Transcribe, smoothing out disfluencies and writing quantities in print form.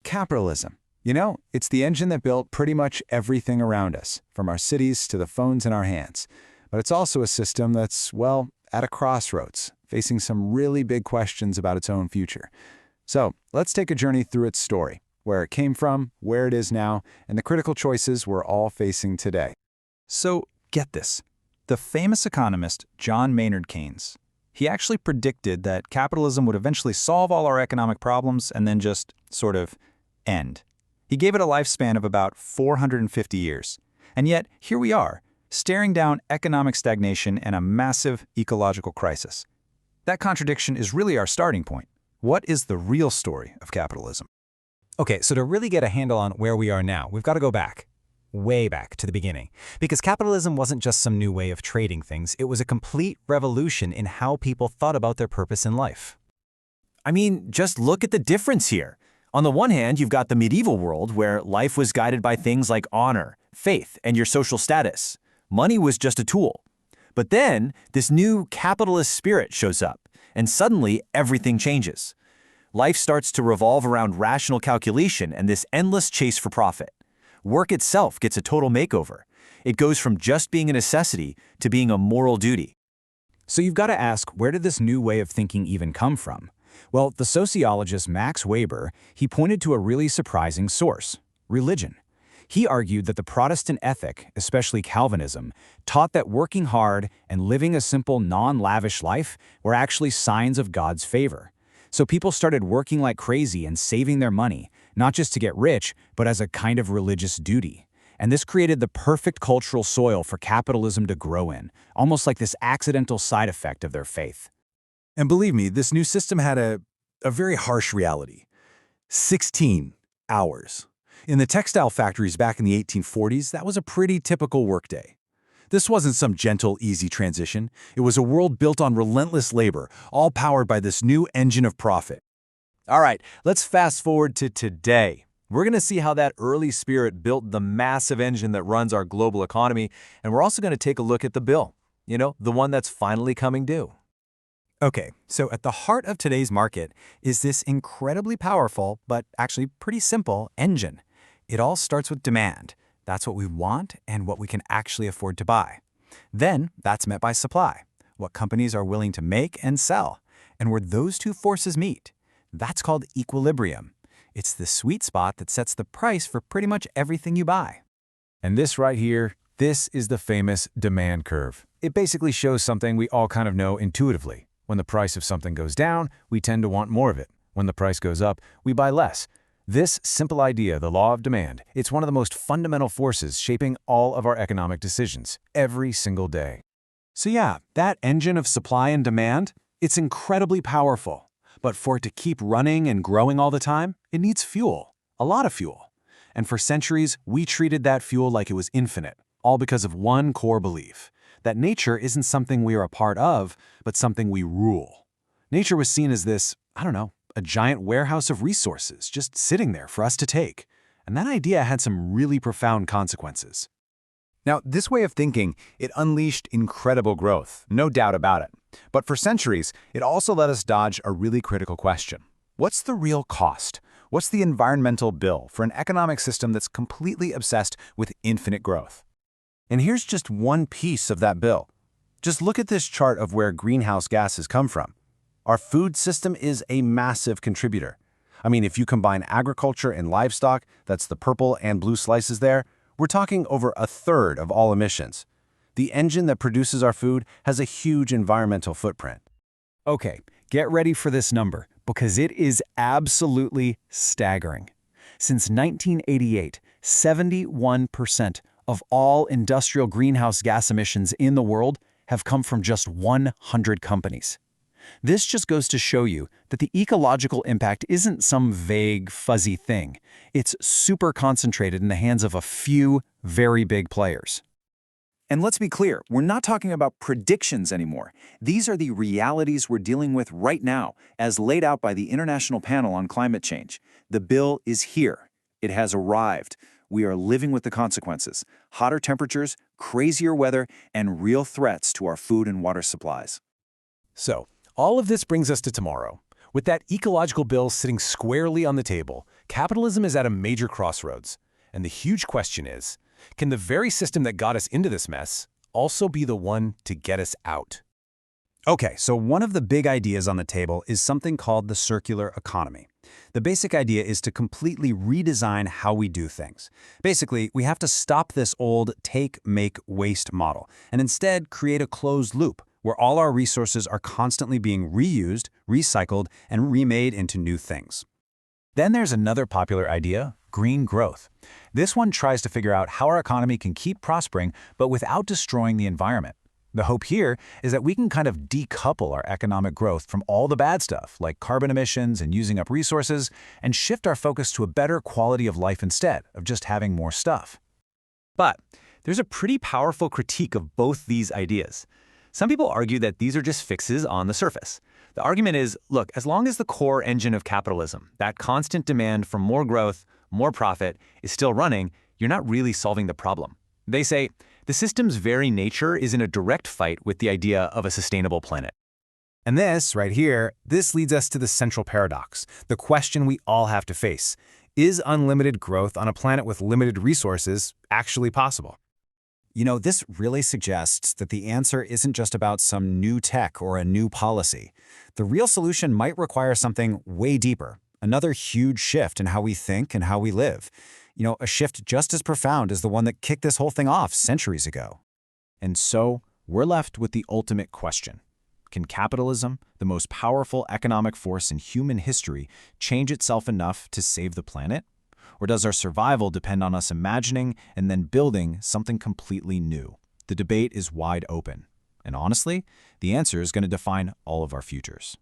Capitalism. You know, it's the engine that built pretty much everything around us, from our cities to the phones in our hands. But it's also a system that's, well, at a crossroads, facing some really big questions about its own future. So let's take a journey through its story, where it came from, where it is now, and the critical choices we're all facing today. So, get this. The famous economist John Maynard Keynes, he actually predicted that capitalism would eventually solve all our economic problems and then just sort of end. He gave it a lifespan of about 450 years. And yet, here we are, staring down economic stagnation and a massive ecological crisis. That contradiction is really our starting point. What is the real story of capitalism? Okay, so to really get a handle on where we are now, we've got to go back, way back to the beginning. Because capitalism wasn't just some new way of trading things, it was a complete revolution in how people thought about their purpose in life. I mean, just look at the difference here. On the one hand, you've got the medieval world where life was guided by things like honor, faith, and your social status. Money was just a tool. But then, this new capitalist spirit shows up, and suddenly everything changes. Life starts to revolve around rational calculation and this endless chase for profit. Work itself gets a total makeover. It goes from just being a necessity to being a moral duty. So you've got to ask, where did this new way of thinking even come from? Well, the sociologist Max Weber, he pointed to a really surprising source: religion. He argued that the Protestant ethic, especially Calvinism, taught that working hard and living a simple, non-lavish life were actually signs of God's favor. So people started working like crazy and saving their money, not just to get rich, but as a kind of religious duty. And this created the perfect cultural soil for capitalism to grow in, almost like this accidental side effect of their faith. And believe me, this new system had a very harsh reality. 16 hours. In the textile factories back in the 1840s, that was a pretty typical workday. This wasn't some gentle, easy transition. It was a world built on relentless labor, all powered by this new engine of profit. All right, let's fast forward to today. We're going to see how that early spirit built the massive engine that runs our global economy, and we're also going to take a look at the bill. You know, the one that's finally coming due. Okay, so at the heart of today's market is this incredibly powerful, but actually pretty simple, engine. It all starts with demand. That's what we want and what we can actually afford to buy. Then that's met by supply, what companies are willing to make and sell. And where those two forces meet, that's called equilibrium. It's the sweet spot that sets the price for pretty much everything you buy. And this right here, this is the famous demand curve. It basically shows something we all kind of know intuitively. When the price of something goes down, we tend to want more of it. When the price goes up, we buy less. This simple idea, the law of demand, it's one of the most fundamental forces shaping all of our economic decisions every single day. So yeah, that engine of supply and demand, it's incredibly powerful. But for it to keep running and growing all the time, it needs fuel, a lot of fuel. And for centuries, we treated that fuel like it was infinite, all because of one core belief: that nature isn't something we are a part of, but something we rule. Nature was seen as this, a giant warehouse of resources just sitting there for us to take. And that idea had some really profound consequences. Now, this way of thinking, it unleashed incredible growth, no doubt about it. But for centuries, it also let us dodge a really critical question. What's the real cost? What's the environmental bill for an economic system that's completely obsessed with infinite growth? And here's just one piece of that bill. Just look at this chart of where greenhouse gases come from. Our food system is a massive contributor. I mean, if you combine agriculture and livestock, that's the purple and blue slices there, we're talking over a third of all emissions. The engine that produces our food has a huge environmental footprint. Okay, get ready for this number, because it is absolutely staggering. Since 1988, 71% of all industrial greenhouse gas emissions in the world have come from just 100 companies. This just goes to show you that the ecological impact isn't some vague, fuzzy thing. It's super concentrated in the hands of a few very big players. And let's be clear, we're not talking about predictions anymore. These are the realities we're dealing with right now, as laid out by the International Panel on Climate Change. The bill is here. It has arrived. We are living with the consequences: hotter temperatures, crazier weather, and real threats to our food and water supplies. So, all of this brings us to tomorrow. With that ecological bill sitting squarely on the table, Capitalism is at a major crossroads, and the huge question is, can the very system that got us into this mess also be the one to get us out? Okay, so one of the big ideas on the table is something called the circular economy. The basic idea is to completely redesign how we do things. Basically, we have to stop this old take, make, waste model, and instead create a closed loop where all our resources are constantly being reused, recycled, and remade into new things. Then there's another popular idea, green growth. This one tries to figure out how our economy can keep prospering, but without destroying the environment. The hope here is that we can kind of decouple our economic growth from all the bad stuff, like carbon emissions and using up resources, and shift our focus to a better quality of life instead of just having more stuff. But there's a pretty powerful critique of both these ideas. Some people argue that these are just fixes on the surface. The argument is, look, as long as the core engine of capitalism, that constant demand for more growth, more profit, is still running, you're not really solving the problem. They say, the system's very nature is in a direct fight with the idea of a sustainable planet. And this, right here, this leads us to the central paradox, the question we all have to face. Is unlimited growth on a planet with limited resources actually possible? You know, this really suggests that the answer isn't just about some new tech or a new policy. The real solution might require something way deeper, another huge shift in how we think and how we live. You know, a shift just as profound as the one that kicked this whole thing off centuries ago. And so, we're left with the ultimate question. Can capitalism, the most powerful economic force in human history, change itself enough to save the planet? Or does our survival depend on us imagining and then building something completely new? The debate is wide open. And honestly, the answer is going to define all of our futures.